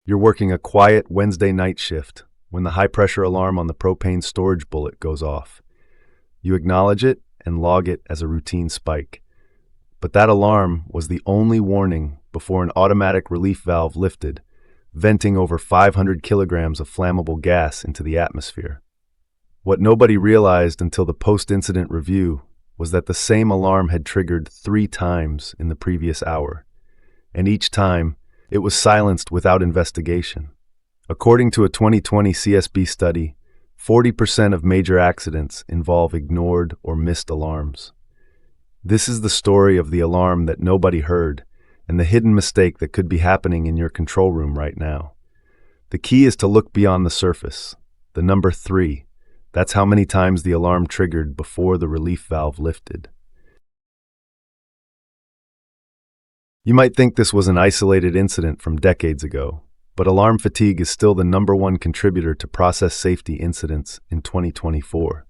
You're working a quiet Wednesday night shift when the high-pressure alarm on the propane storage bullet goes off. You acknowledge it and log it as a routine spike. But that alarm was the only warning before an automatic relief valve lifted, venting over 500 kilograms of flammable gas into the atmosphere. What nobody realized until the post-incident review was that the same alarm had triggered 3 times in the previous hour, and each time it was silenced without investigation. According to a 2020 CSB study, 40% of major accidents involve ignored or missed alarms. This is the story of the alarm that nobody heard and the hidden mistake that could be happening in your control room right now. The key is to look beyond the surface. The number 3, that's how many times the alarm triggered before the relief valve lifted. You might think this was an isolated incident from decades ago, but alarm fatigue is still the #1 contributor to process safety incidents in 2024.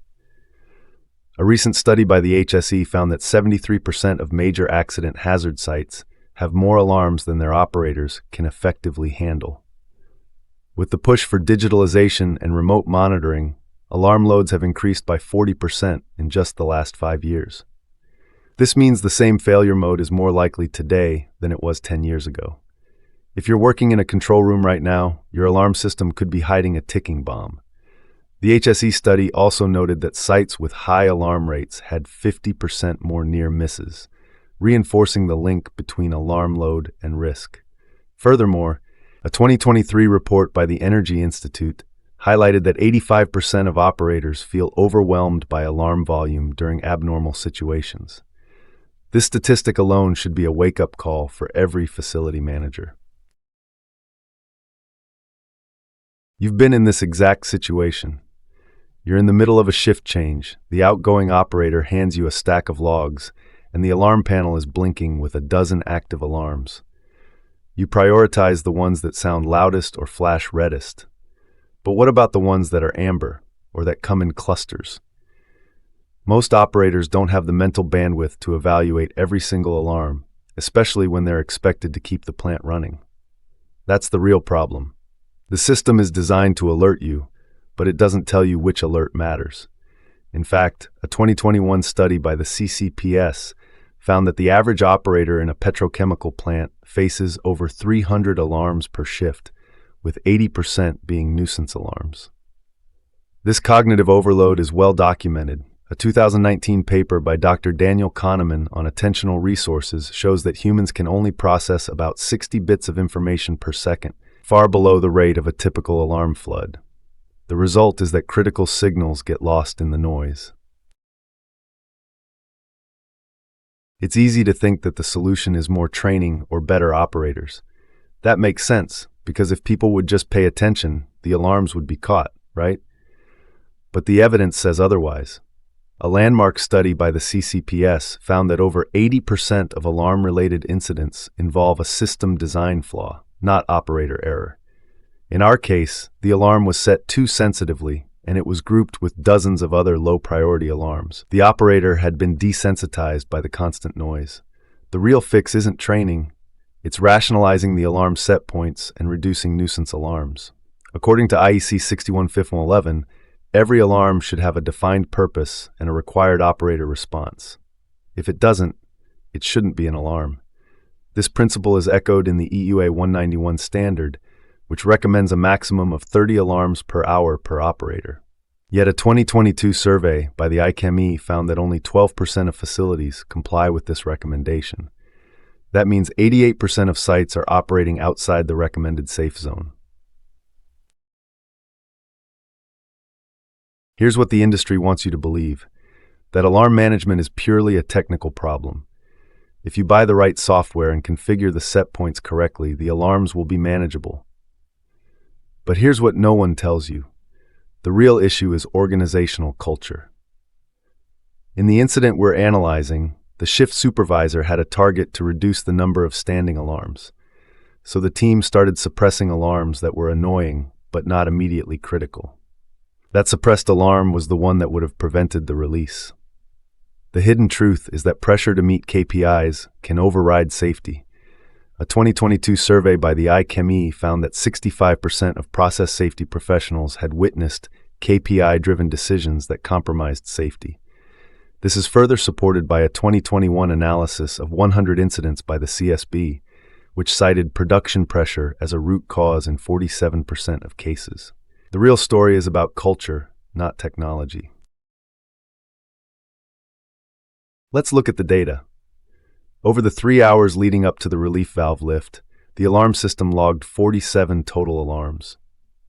A recent study by the HSE found that 73% of major accident hazard sites have more alarms than their operators can effectively handle. With the push for digitalization and remote monitoring, alarm loads have increased by 40% in just the last 5 years. This means the same failure mode is more likely today than it was 10 years ago. If you're working in a control room right now, your alarm system could be hiding a ticking bomb. The HSE study also noted that sites with high alarm rates had 50% more near misses, reinforcing the link between alarm load and risk. Furthermore, a 2023 report by the Energy Institute highlighted that 85% of operators feel overwhelmed by alarm volume during abnormal situations. This statistic alone should be a wake-up call for every facility manager. You've been in this exact situation. You're in the middle of a shift change, the outgoing operator hands you a stack of logs, and the alarm panel is blinking with a dozen active alarms. You prioritize the ones that sound loudest or flash reddest. But what about the ones that are amber, or that come in clusters? Most operators don't have the mental bandwidth to evaluate every single alarm, especially when they're expected to keep the plant running. That's the real problem. The system is designed to alert you, but it doesn't tell you which alert matters. In fact, a 2021 study by the CCPS found that the average operator in a petrochemical plant faces over 300 alarms per shift, with 80% being nuisance alarms. This cognitive overload is well documented. A 2019 paper by Dr. Daniel Kahneman on attentional resources shows that humans can only process about 60 bits of information per second, far below the rate of a typical alarm flood. The result is that critical signals get lost in the noise. It's easy to think that the solution is more training or better operators. That makes sense, because if people would just pay attention, the alarms would be caught, right? But the evidence says otherwise. A landmark study by the CCPS found that over 80% of alarm-related incidents involve a system design flaw, not operator error. In our case, the alarm was set too sensitively, and it was grouped with dozens of other low-priority alarms. The operator had been desensitized by the constant noise. The real fix isn't training. It's rationalizing the alarm set points and reducing nuisance alarms. According to IEC 61-511, every alarm should have a defined purpose and a required operator response. If it doesn't, it shouldn't be an alarm. This principle is echoed in the EUA 191 standard, which recommends a maximum of 30 alarms per hour per operator. Yet a 2022 survey by the ICME found that only 12% of facilities comply with this recommendation. That means 88% of sites are operating outside the recommended safe zone. Here's what the industry wants you to believe, that alarm management is purely a technical problem. If you buy the right software and configure the set points correctly, the alarms will be manageable. But here's what no one tells you. The real issue is organizational culture. In the incident we're analyzing, the shift supervisor had a target to reduce the number of standing alarms. So the team started suppressing alarms that were annoying but not immediately critical. That suppressed alarm was the one that would have prevented the release. The hidden truth is that pressure to meet KPIs can override safety. A 2022 survey by the IChemE found that 65% of process safety professionals had witnessed KPI-driven decisions that compromised safety. This is further supported by a 2021 analysis of 100 incidents by the CSB, which cited production pressure as a root cause in 47% of cases. The real story is about culture, not technology. Let's look at the data. Over the 3 hours leading up to the relief valve lift, the alarm system logged 47 total alarms.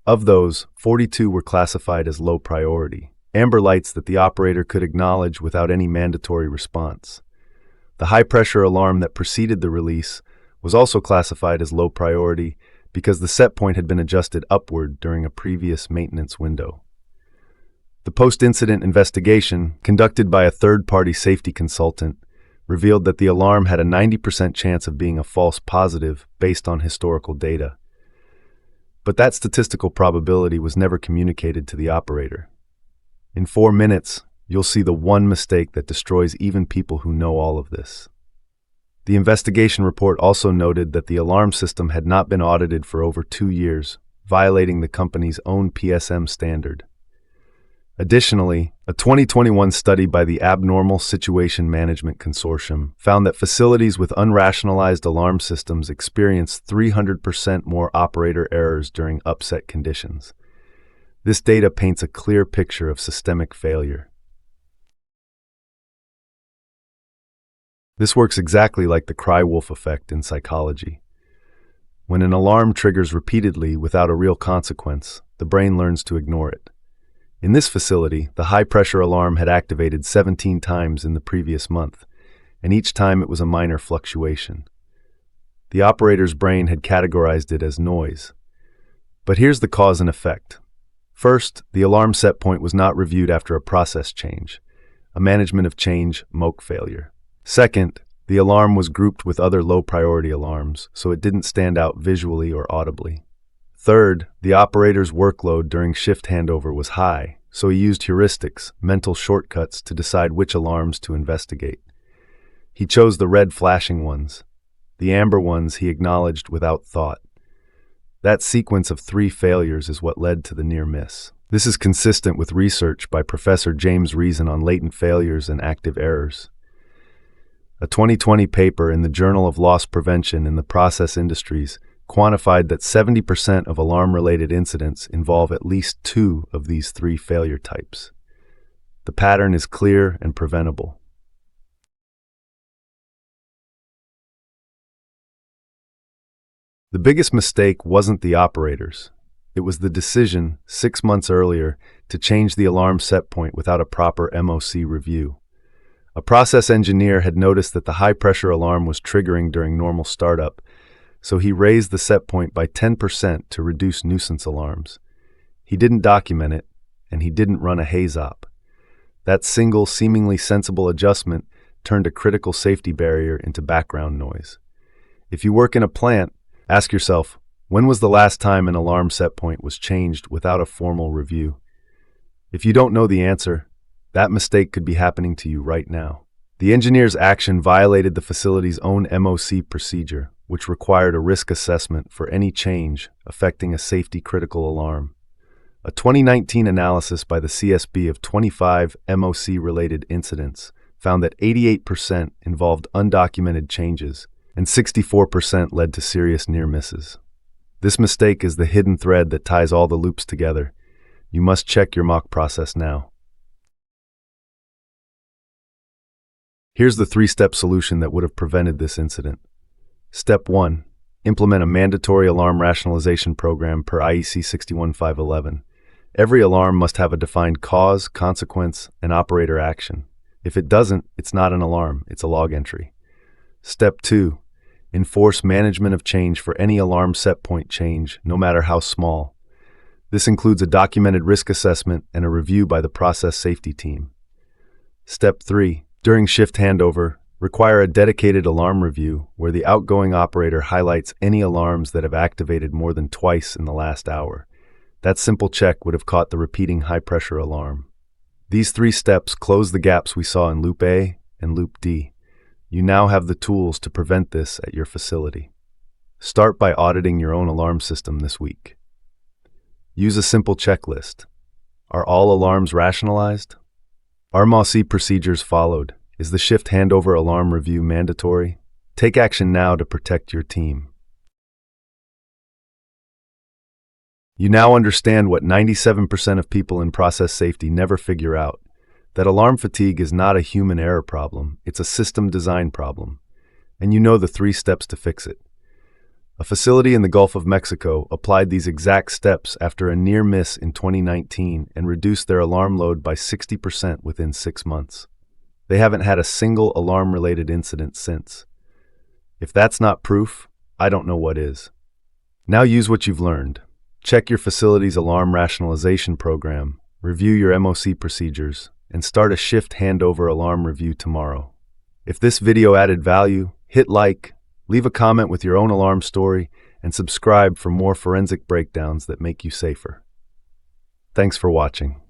Of those, 42 were classified as low priority, amber lights that the operator could acknowledge without any mandatory response. The high-pressure alarm that preceded the release was also classified as low priority because the set point had been adjusted upward during a previous maintenance window. The post-incident investigation, conducted by a third-party safety consultant, revealed that the alarm had a 90% chance of being a false positive based on historical data. But that statistical probability was never communicated to the operator. In 4 minutes, you'll see the one mistake that destroys even people who know all of this. The investigation report also noted that the alarm system had not been audited for over 2 years, violating the company's own PSM standard. Additionally, a 2021 study by the Abnormal Situation Management Consortium found that facilities with unrationalized alarm systems experienced 300% more operator errors during upset conditions. This data paints a clear picture of systemic failure. This works exactly like the cry wolf effect in psychology. When an alarm triggers repeatedly without a real consequence, the brain learns to ignore it. In this facility, the high-pressure alarm had activated 17 times in the previous month, and each time it was a minor fluctuation. The operator's brain had categorized it as noise. But here's the cause and effect. First, the alarm set point was not reviewed after a process change, a management of change MOC failure. Second, the alarm was grouped with other low-priority alarms, so it didn't stand out visually or audibly. Third, the operator's workload during shift handover was high, so he used heuristics, mental shortcuts, to decide which alarms to investigate. He chose the red flashing ones. The amber ones he acknowledged without thought. That sequence of 3 failures is what led to the near miss. This is consistent with research by Professor James Reason on latent failures and active errors. A 2020 paper in the Journal of Loss Prevention in the Process Industries quantified that 70% of alarm-related incidents involve at least 2 of these 3 failure types. The pattern is clear and preventable. The biggest mistake wasn't the operators. It was the decision, 6 months earlier, to change the alarm set point without a proper MOC review. A process engineer had noticed that the high-pressure alarm was triggering during normal startup, so he raised the set point by 10% to reduce nuisance alarms. He didn't document it, and he didn't run a haze-op. That single, seemingly sensible adjustment turned a critical safety barrier into background noise. If you work in a plant, ask yourself, when was the last time an alarm set point was changed without a formal review? If you don't know the answer, that mistake could be happening to you right now. The engineer's action violated the facility's own MOC procedure, which required a risk assessment for any change affecting a safety-critical alarm. A 2019 analysis by the CSB of 25 MOC-related incidents found that 88% involved undocumented changes, and 64% led to serious near misses. This mistake is the hidden thread that ties all the loops together. You must check your mock process now. Here's the 3-step solution that would have prevented this incident. Step 1. Implement a mandatory alarm rationalization program per IEC 61511. Every alarm must have a defined cause, consequence, and operator action. If it doesn't, it's not an alarm, it's a log entry. Step 2. Enforce management of change for any alarm set point change, no matter how small. This includes a documented risk assessment and a review by the process safety team. Step 3. During shift handover, require a dedicated alarm review where the outgoing operator highlights any alarms that have activated more than twice in the last hour. That simple check would have caught the repeating high-pressure alarm. These 3 steps close the gaps we saw in Loop A and Loop D. You now have the tools to prevent this at your facility. Start by auditing your own alarm system this week. Use a simple checklist. Are all alarms rationalized? Are MOSI procedures followed? Is the shift handover alarm review mandatory? Take action now to protect your team. You now understand what 97% of people in process safety never figure out, that alarm fatigue is not a human error problem, it's a system design problem. And you know the 3 steps to fix it. A facility in the Gulf of Mexico applied these exact steps after a near miss in 2019 and reduced their alarm load by 60% within 6 months. They haven't had a single alarm-related incident since. If that's not proof, I don't know what is. Now use what you've learned. Check your facility's alarm rationalization program, review your MOC procedures, and start a shift handover alarm review tomorrow. If this video added value, hit like, leave a comment with your own alarm story, and subscribe for more forensic breakdowns that make you safer. Thanks for watching.